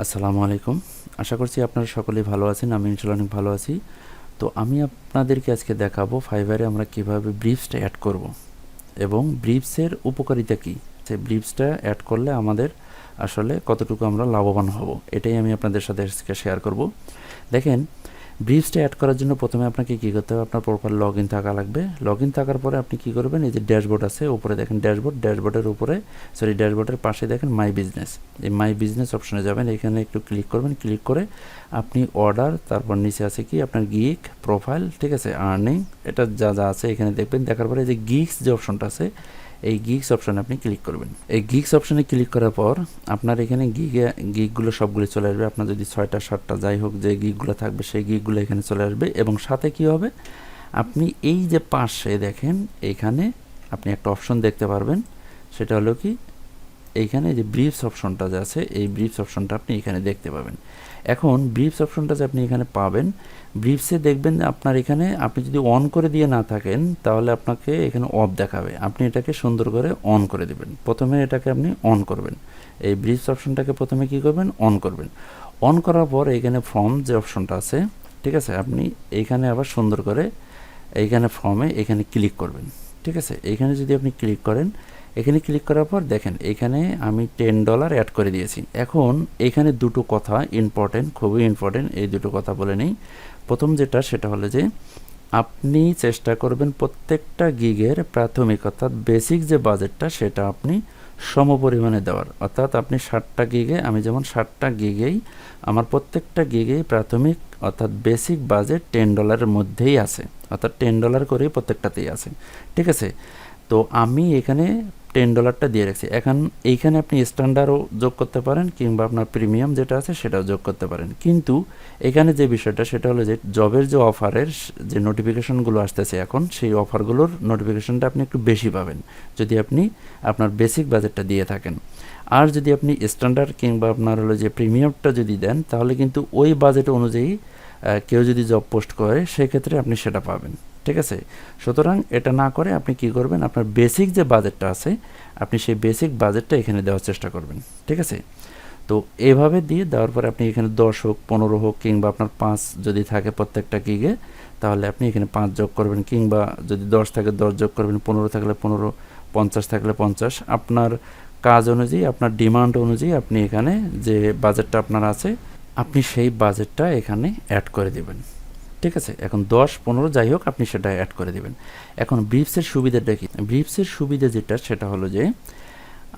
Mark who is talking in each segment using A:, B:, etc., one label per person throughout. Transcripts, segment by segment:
A: আসসালামু আলাইকুম। আশা করছি আপনারা সকলেই ভালো আছেন। আমি ইনশাআল্লাহ অনেক ভালো আছি। তো আমি আপনাদেরকে আজকে দেখাবো ফাইবারে আমরা কিভাবে ব্রিফসটা অ্যাড করব এবং ব্রিফসের উপকারিতা কী, সেই ব্রিফসটা অ্যাড করলে আমাদের আসলে কতটুকু আমরা লাভবান হব, এটাই আমি আপনাদের সাথে আজকে শেয়ার করব। দেখেন, ব্রিফসটা অ্যাড করার জন্য প্রথমে আপনাকে কী করতে হবে, আপনার প্রোফাইল লগ ইন থাকা লাগবে। লগ ইন থাকার পরে আপনি কী করবেন, এই যে ড্যাশবোর্ড আছে উপরে দেখেন, ড্যাশবোর্ডের উপরে ড্যাশবোর্ডের পাশে দেখেন মাই বিজনেস। এই মাই বিজনেস অপশনে যাবেন, এখানে একটু ক্লিক করবেন। ক্লিক করে আপনি অর্ডার, তারপর নিচে আছে কি আপনার গিগ প্রোফাইল, ঠিক আছে, আর্নিং, এটা যা যা আছে এখানে দেখবেন। দেখার পরে এই যে গিগস যে অপশনটা আছে, এই গিগস অপশনে আপনি ক্লিক করবেন। এই গিগস অপশনে ক্লিক করার পর আপনার এখানে গিগগুলো সবগুলো চলে আসবে। আপনার যদি 6টা 7টা যাই হোক যে গিগগুলো থাকবে, সেই গিগগুলো এখানে চলে আসবে। এবং সাথে কি হবে, আপনি এই যে পাশে দেখেন এইখানে আপনি একটা অপশন দেখতে পারবেন, সেটা হলো কি এইখানে যে ব্রিফস অপশনটা যে আছে, এই ব্রিফস অপশনটা আপনি এখানে দেখতে পাবেন। এখন ব্রিফস অপশনটা যে আপনি এখানে পাবেন, ব্রিফসে দেখবেন আপনার এখানে আপনি যদি অন করে দিয়ে না থাকেন তাহলে আপনাকে এখানে অফ দেখাবে। আপনি এটাকে সুন্দর করে অন করে দেবেন। প্রথমে এটাকে আপনি অন করবেন, এই ব্রিফস অপশনটাকে প্রথমে কি করবেন, অন করবেন। অন করার পর এখানে ফর্ম যে অপশনটা আছে, ঠিক আছে, আপনি এইখানে আবার সুন্দর করে এইখানে ফর্মে এখানে ক্লিক করবেন। ঠিক আছে, এইখানে যদি আপনি ক্লিক করেন, এখানে ক্লিক করার পর দেখেন এখানে আমি $10 অ্যাড করে দিয়েছি। এখন এখানে দুটো কথা ইম্পর্টেন্ট, খুবই ইম্পর্টেন্ট, এই দুটো কথা বলে নেই। প্রথম যেটা সেটা হলো যে আপনি চেষ্টা করবেন প্রত্যেকটা গিগের প্রাথমিক অর্থাৎ বেসিক যে বাজেটটা সেটা আপনি সমপরিমাণে দেওয়ার। অর্থাৎ আপনি 60টা গিগে, আমি যেমন 60টা গিগেই আমার প্রত্যেকটা গিগেই প্রাথমিক অর্থাৎ বেসিক বাজেট $10 মধ্যেই আছে, অর্থাৎ $10 করেই প্রত্যেকটাতেই আছে। ঠিক আছে, তো আমি এখানে $10টা দিয়ে রাখছি। এখন এইখানে আপনি স্ট্যান্ডার্ডও যোগ করতে পারেন কিংবা আপনার প্রিমিয়াম যেটা আছে সেটাও যোগ করতে পারেন। কিন্তু এখানে যে বিষয়টা সেটা হলো যে জবের যে অফারের যে নোটিফিকেশনগুলো আসতেছে এখন, সেই অফারগুলোর নোটিফিকেশনটা আপনি একটু বেশি পাবেন যদি আপনি আপনার বেসিক বাজেটটা দিয়ে থাকেন। আর যদি আপনি স্ট্যান্ডার্ড কিংবা আপনার হলো যে প্রিমিয়ামটা যদি দেন, তাহলে কিন্তু ওই বাজেট অনুযায়ী কেউ যদি জব পোস্ট করে সেক্ষেত্রে আপনি সেটা পাবেন। ঠিক আছে, সুতরাং এটা না করে আপনি কি করবেন, আপনার বেসিক যে বাজেটটা আছে আপনি সেই বেসিক বাজেটটা এখানে দেওয়ার চেষ্টা করবেন। ঠিক আছে, তো এভাবে দিয়ে দেওয়ার পরে আপনি এখানে 10 হোক 15 হোক কিংবা আপনার 5 যদি থাকে প্রত্যেকটা গিগে, তাহলে আপনি এখানে 5 যোগ করবেন, কিংবা যদি 10 থাকে 10 যোগ করবেন, 15 থাকলে 15, 50 থাকলে 50। আপনার কাজ অনুযায়ী, আপনার ডিমান্ড অনুযায়ী আপনি এখানে যে বাজেটটা আপনার আছে আপনি সেই বাজেটটা এখানে অ্যাড করে দেবেন। ঠিক আছে, এখন 10 15 যাই হোক আপনি সেটা অ্যাড করে দেবেন। এখন ব্রিফসের সুবিধাটা কি, ব্রিফসের সুবিধা যেটা সেটা হলো যে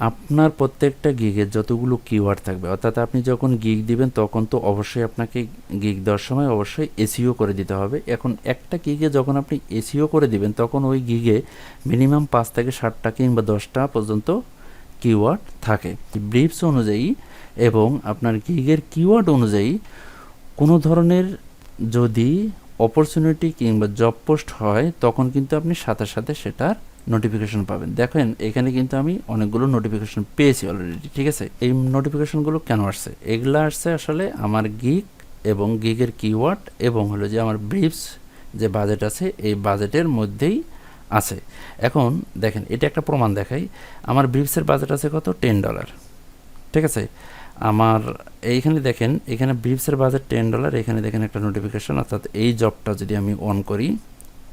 A: আপনার প্রত্যেকটা গিগের যতগুলো কিওয়ার্ড থাকবে, অর্থাৎ আপনি যখন গিগ দিবেন তখন তো অবশ্যই আপনাকে গিগ দেওয়ার সময় অবশ্যই এসইও করে দিতে হবে। এখন একটা গিগে যখন আপনি এসইও করে দিবেন তখন ওই গিগে মিনিমাম 5 থেকে 7টা কিংবা 10টা পর্যন্ত কিওয়ার্ড থাকে। ব্রিফস অনুযায়ী এবং আপনার গিগের কিওয়ার্ড অনুযায়ী কোনো ধরনের যদি অপরচুনিটি কিংবা জব পোস্ট হয় তখন কিন্তু আপনি সাথে সাথে সেটার নোটিফিকেশন পাবেন। দেখেন এখানে কিন্তু আমি অনেকগুলো নোটিফিকেশন পেয়েছি অলরেডি। ঠিক আছে, এই নোটিফিকেশনগুলো কেন আসছে, এগুলো আসছে আসলে আমার গিগ এবং গিগের কিওয়ার্ড এবং হলো যে আমার ব্রিফস যে বাজেট আছে এই বাজেটের মধ্যেই আছে। এখন দেখেন এটা একটা প্রমাণ দেখাই, আমার ব্রিফসের বাজেট আছে কত, $10। ঠিক আছে, আমার এইখানে দেখেন এখানে ব্রিফসের বাজেট $10, এখানে দেখেন একটা নোটিফিকেশন, অর্থাৎ এই জবটা যদি আমি অন করি,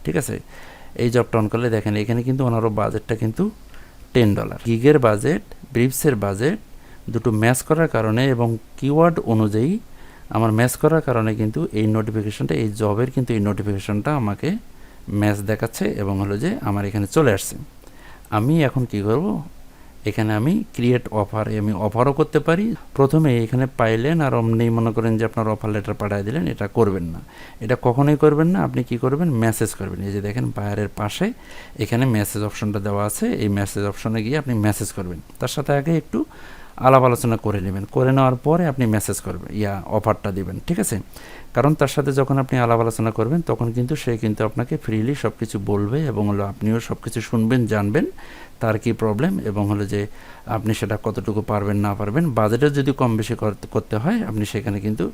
A: ঠিক আছে, এই জবটা অন করলে দেখেন এখানে কিন্তু ওনারও বাজেটটা কিন্তু $10। গিগের বাজেট, ব্রিফসের বাজেট দুটো ম্যাচ করার কারণে এবং কিওয়ার্ড অনুযায়ী আমার ম্যাচ করার কারণে কিন্তু এই নোটিফিকেশনটা, এই জবের কিন্তু এই নোটিফিকেশনটা আমাকে ম্যাচ দেখাচ্ছে এবং হলো যে আমার এখানে চলে আসছে। আমি এখন কি করব, এখানে আমি ক্রিয়েট অফার, আমি অফারও করতে পারি। প্রথমে এখানে পাইলেন আর অমনি মনে করেন যে আপনার অফার লেটার পাঠিয়ে দিলেন, এটা করবেন না, এটা কখনোই করবেন না। আপনি কি করবেন, মেসেজ করবেন। এই যে দেখেন বায়ারের পাশে এখানে মেসেজ অপশনটা দেওয়া আছে, এই মেসেজ অপশনে গিয়ে আপনি মেসেজ করবেন। তার সাথে আগে একটু আলাপ আলোচনা করে নেবেন, করে নেওয়ার পরে আপনি মেসেজ করবেন, অফারটা দিবেন। ঠিক আছে, কারণ তার সাথে যখন আপনি আলাপ আলোচনা করবেন তখন কিন্তু সে কিন্তু আপনাকে ফ্রিলি সব কিছু বলবে এবং হলো আপনিও সব কিছু শুনবেন, জানবেন তার কি প্রবলেম এবং হলো যে আপনি সেটা কতটুকু পারবেন না পারবেন। বাজেটের যদি কম বেশি করতে হয় আপনি সেখানে কিন্তু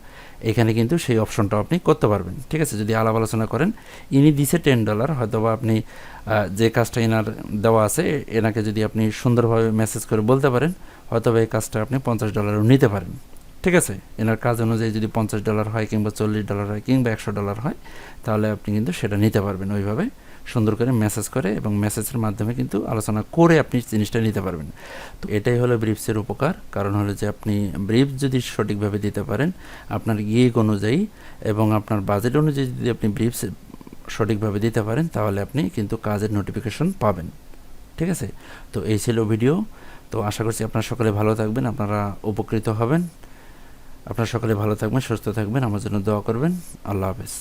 A: এখানে কিন্তু সেই অপশনটাও আপনি করতে পারবেন। ঠিক আছে, যদি আলাপ আলোচনা করেন, ইনি দিছে $10, হয়তো বা আপনি যে কাজটা এনার দেওয়া আছে এনাকে যদি আপনি সুন্দরভাবে মেসেজ করে বলতে পারেন, হয়তো বা এই কাজটা আপনি $50 নিতে পারেন। ঠিক আছে, এনার কাজ অনুযায়ী যদি $50 হয় কিংবা $40 হয় কিংবা $100 হয়, তাহলে আপনি কিন্তু সেটা নিতে পারবেন ওইভাবে সুন্দর করে মেসেজ করে, এবং মেসেজের মাধ্যমে কিন্তু আলোচনা করে আপনি জিনিসটা নিতে পারবেন। তো এটাই হলো ব্রিফসের উপকার। কারণ হলো যে আপনি ব্রিফ যদি সঠিকভাবে দিতে পারেন আপনার গিগ অনুযায়ী এবং আপনার বাজেট অনুযায়ী যদি আপনি ব্রিফস সঠিকভাবে দিতে পারেন, তাহলে আপনি কিন্তু কাজের নোটিফিকেশন পাবেন। ঠিক আছে, তো এই ছিল ভিডিও। তো আশা করছি আপনারা সকলে ভালো থাকবেন, আপনারা উপকৃত হবেন। আপনারা সকলে ভালো থাকবেন, সুস্থ থাকবেন, আমার জন্য দোয়া করবেন। আল্লাহ হাফেজ।